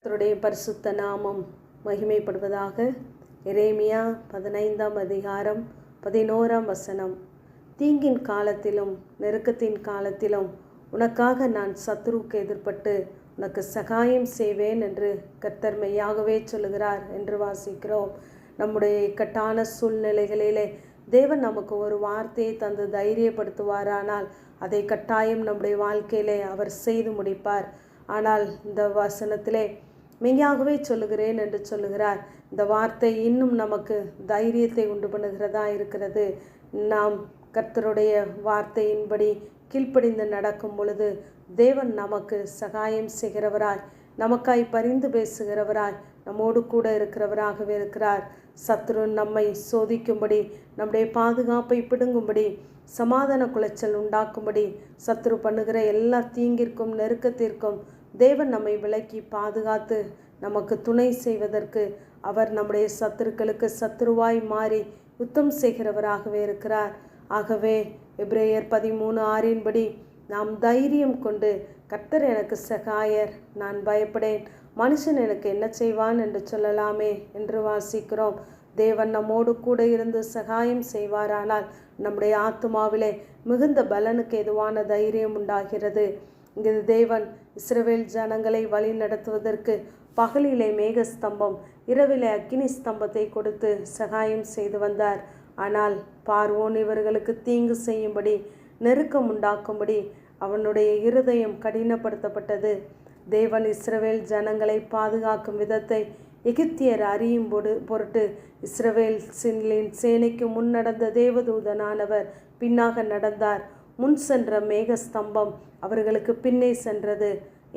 கர்த்தருடைய பரிசுத்த நாமம் மகிமைப்படுவதாக. எரேமியா 15ஆம் அதிகாரம் 11ஆம் வசனம். தீங்கின் காலத்திலும் நெருக்கத்தின் காலத்திலும் உனக்காக நான் சத்துருவுக்கு எதிர்ப்பட்டு உனக்கு சகாயம் செய்வேன் என்று கர்த்தர் மெய்யாகவே சொல்லுகிறார் என்று வாசிக்கிறோம். நம்முடைய இக்கட்டான சூழ்நிலைகளிலே தேவன் நமக்கு ஒரு வார்த்தையை தந்து தைரியப்படுத்துவாரானால் அதை கட்டாயம் நம்முடைய வாழ்க்கையிலே அவர் செய்து முடிப்பார். ஆனால் இந்த வசனத்திலே மெய்யாகவே சொல்லுகிறேன் என்று சொல்லுகிறார். இந்த வார்த்தை இன்னும் நமக்கு தைரியத்தை உண்டு பண்ணுகிறதா இருக்கிறது. நாம் கர்த்தருடைய வார்த்தையின்படி கீழ்ப்படிந்து நடக்கும் பொழுது தேவன் நமக்கு சகாயம் செய்கிறவராய், நமக்காய் பரிந்து பேசுகிறவராய், நம்மோடு கூட இருக்கிறவராகவே இருக்கிறார். சத்துரு நம்மை சோதிக்கும்படி, நம்முடைய பாதுகாப்பை பிடுங்கும்படி, சமாதான குலைச்சல் உண்டாக்கும்படி சத்துரு பண்ணுகிற எல்லா தீங்கிற்கும் நெருக்கத்திற்கும் தேவன் நம்மை விலக்கி பாதுகாத்து நமக்கு துணை செய்வதற்கு அவர் நம்முடைய சத்துருக்களுக்கு சத்துருவாய் மாறி யுத்தம் செய்கிறவராகவே இருக்கிறார். ஆகவே எபிரேயர் 13:6 நாம் தைரியம் கொண்டு கர்த்தர் எனக்கு சகாயர், நான் பயப்படேன், மனுஷன் எனக்கு என்ன செய்வான் என்று சொல்லலாமே என்று வாசிக்கிறோம். தேவன் நம்மோடு கூட இருந்து சகாயம் செய்வாரானால் நம்முடைய ஆத்துமாவிலே மிகுந்த பலனுக்கு எதுவான தைரியம் உண்டாகிறது. இங்கு தேவன் இஸ்ரவேல் ஜனங்களை வழி நடத்துவதற்கு பகலிலே மேகஸ்தம்பம், இரவிலே அக்கினி ஸ்தம்பத்தை கொடுத்து சகாயம் செய்து வந்தார். ஆனால் பார்வோன் இவர்களுக்கு தீங்கு செய்யும்படி, நெருக்கம் உண்டாக்கும்படி அவனுடைய இருதயம் கடினப்படுத்தப்பட்டது. தேவன் இஸ்ரவேல் ஜனங்களை பாதுகாக்கும் விதத்தை எகிப்தியர் அறியும் பொருட்டு இஸ்ரவேல் சேனைக்கு முன் நடந்த தேவதூதனானவர் பின்னாக நடந்தார். முன் சென்ற மேகஸ்தம்பம் அவர்களுக்கு பின்னே சென்றது.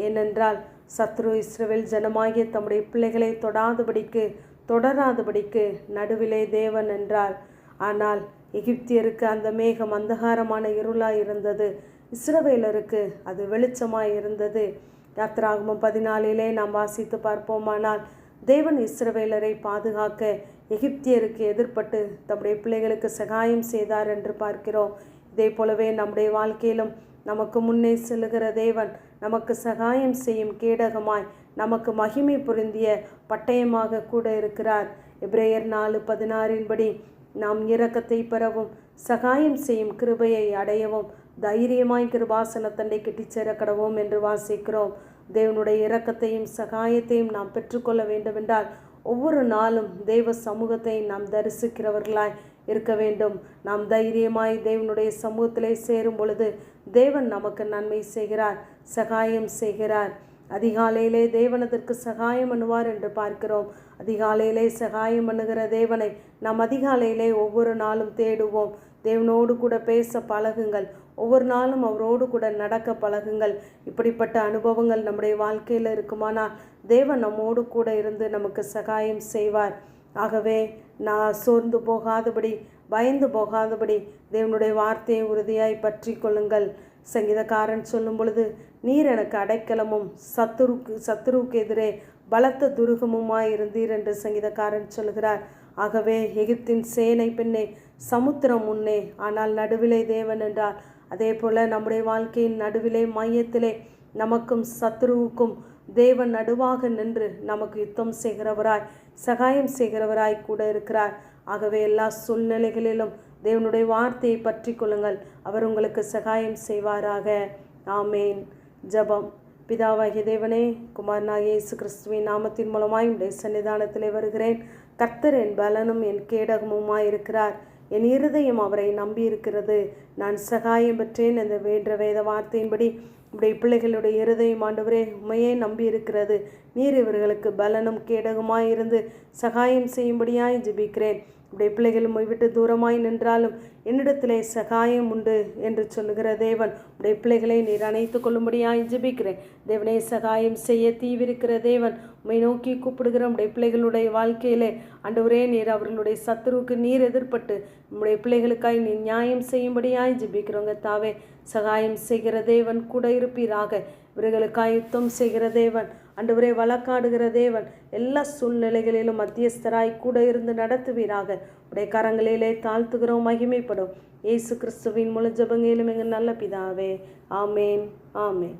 ஏனென்றால் சத்ரு இஸ்ரவேல் ஜனமாகிய தம்முடைய பிள்ளைகளை தொடராதபடிக்கு நடுவிலே தேவன் என்றார். ஆனால் எகிப்தியருக்கு அந்த மேகம் அந்தகாரமான இருளாய் இருந்தது, இஸ்ரவேலருக்கு அது வெளிச்சமாய் இருந்தது. யாத்திராகமம் 14 நாம் வாசித்து பார்ப்போமானால் தேவன் இஸ்ரவேலரை பாதுகாக்க எகிப்தியருக்கு எதிர்ப்பட்டு தம்முடைய பிள்ளைகளுக்கு சகாயம் செய்தார் என்று பார்க்கிறோம். இதே போலவே நம்முடைய வாழ்க்கையிலும் நமக்கு முன்னே செல்லுகிற தேவன் நமக்கு சகாயம் செய்யும் கேடகமாய், நமக்கு மகிமை பொருந்திய பட்டயமாக கூட இருக்கிறார். எபிரேயர் 4:16 நாம் இரக்கத்தை பெறவும் சகாயம் செய்யும் கிருபையை அடையவும் தைரியமாய் கிருபாசன தண்டை கெட்டிச்சேர கடவோம் என்று வாசிக்கிறோம். தேவனுடைய இரக்கத்தையும் சகாயத்தையும் நாம் பெற்றுக்கொள்ள வேண்டுமென்றால் ஒவ்வொரு நாளும் தேவ சமூகத்தை நாம் தரிசிக்கிறவர்களாய் இருக்க வேண்டும். நாம் தைரியமாய் தேவனுடைய சமூகத்திலே சேரும் பொழுது தேவன் நமக்கு நன்மை செய்கிறார், சகாயம் செய்கிறார். அதிகாலையிலே தேவன் அதற்கு சகாயம் பண்ணுவார் என்று பார்க்கிறோம். அதிகாலையிலே சகாயம் பண்ணுகிற தேவனை நாம் அதிகாலையிலே ஒவ்வொரு நாளும் தேடுவோம். தேவனோடு கூட பேச பழகுங்கள், ஒவ்வொரு நாளும் அவரோடு கூட நடக்க பழகுங்கள். இப்படிப்பட்ட அனுபவங்கள் நம்முடைய வாழ்க்கையில் இருக்குமானால் தேவன் நம்மோடு கூட இருந்து நமக்கு சகாயம் செய்வார். ஆகவே நான் சோர்ந்து போகாதபடி, பயந்து போகாதபடி தேவனுடைய வார்த்தையை உறுதியாய் பற்றி கொள்ளுங்கள். சங்கீதக்காரன் சொல்லும் பொழுது, நீர் எனக்கு அடைக்கலமும் சத்துருவுக்கு எதிரே பலத்த துருகமுமாய் இருந்தீர் என்று சங்கீதக்காரன் சொல்கிறார். ஆகவே எகிப்தின் சேனை பின்னே, சமுத்திரம் முன்னே, ஆனால் நடுவிலே தேவன் என்றார். அதே போல நம்முடைய வாழ்க்கையின் நடுவிலே, மையத்திலே நமக்கும் சத்துருவுக்கும் தேவன் நடுவாக நின்று நமக்கு யுத்தம் செய்கிறவராய், சகாயம் செய்கிறவராய் கூட இருக்கிறார். ஆகவே எல்லா சூழ்நிலைகளிலும் தேவனுடைய வார்த்தையை பற்றி கொள்ளுங்கள், அவர் உங்களுக்கு சகாயம் செய்வாராக. ஆமேன். ஜெபம். பிதாவாகிய தேவனே, குமாரனாகிய இயேசு கிறிஸ்துவின் நாமத்தின் மூலமாய் உடைய சன்னிதானத்திலே வருகிறேன். கர்த்தர் என் பலனும் என் கேடகமுமாய் இருக்கிறார். என் இருதயம் அவரை நம்பி இருக்கிறது. நான் சகாயம் பெற்றேன் என்ற வேத வார்த்தையின்படி உடைய பிள்ளைகளுடைய இருதயம் ஆண்டவரே உண்மையே நம்பி இருக்கிறது. நீர் இவர்களுக்கு பலனும் கேடகமாய் இருந்து சகாயம் செய்யும்படியாய் ஜெபிக்கிறேன். உடைய பிள்ளைகள் உம்மை விட்டு தூரமாய் நின்றாலும் என்னிடத்திலே சகாயம் உண்டு என்று சொல்லுகிற தேவன் உடைய பிள்ளைகளை நீர் அணைத்து கொள்ளும்படியாய் ஜெபிக்கிறேன். தேவனே, சகாயம் செய்ய தீவிரிக்கிற தேவன், உம்மை நோக்கி கூப்பிடுகிற உடைய பிள்ளைகளுடைய வாழ்க்கையிலே ஆண்டவரே நீர் அவர்களுடைய சத்துருவுக்கு நீர் எதிர்பட்டு உம்முடைய பிள்ளைகளுக்காய் நீர் நியாயம் செய்யும்படியாய் ஜெபிக்கிறோங்க. தாவே, சகாயம் செய்கிற தேவன் கூட இருப்பீராக. இவர்களுக்காய் யுத்தம் செய்கிற தேவன், ஆண்டவரே வழக்காடுகிற தேவன், எல்லா சூழ்நிலைகளிலும் மத்தியஸ்தராய் கூட இருந்து நடத்துவீராக. உடைய கரங்களிலே தாழ்த்துகிறோம், மகிமைப்படும். இயேசு கிறிஸ்துவின் முழு ஜெபங்களிலும் எங்கள் நல்ல பிதாவே. ஆமேன், ஆமேன்.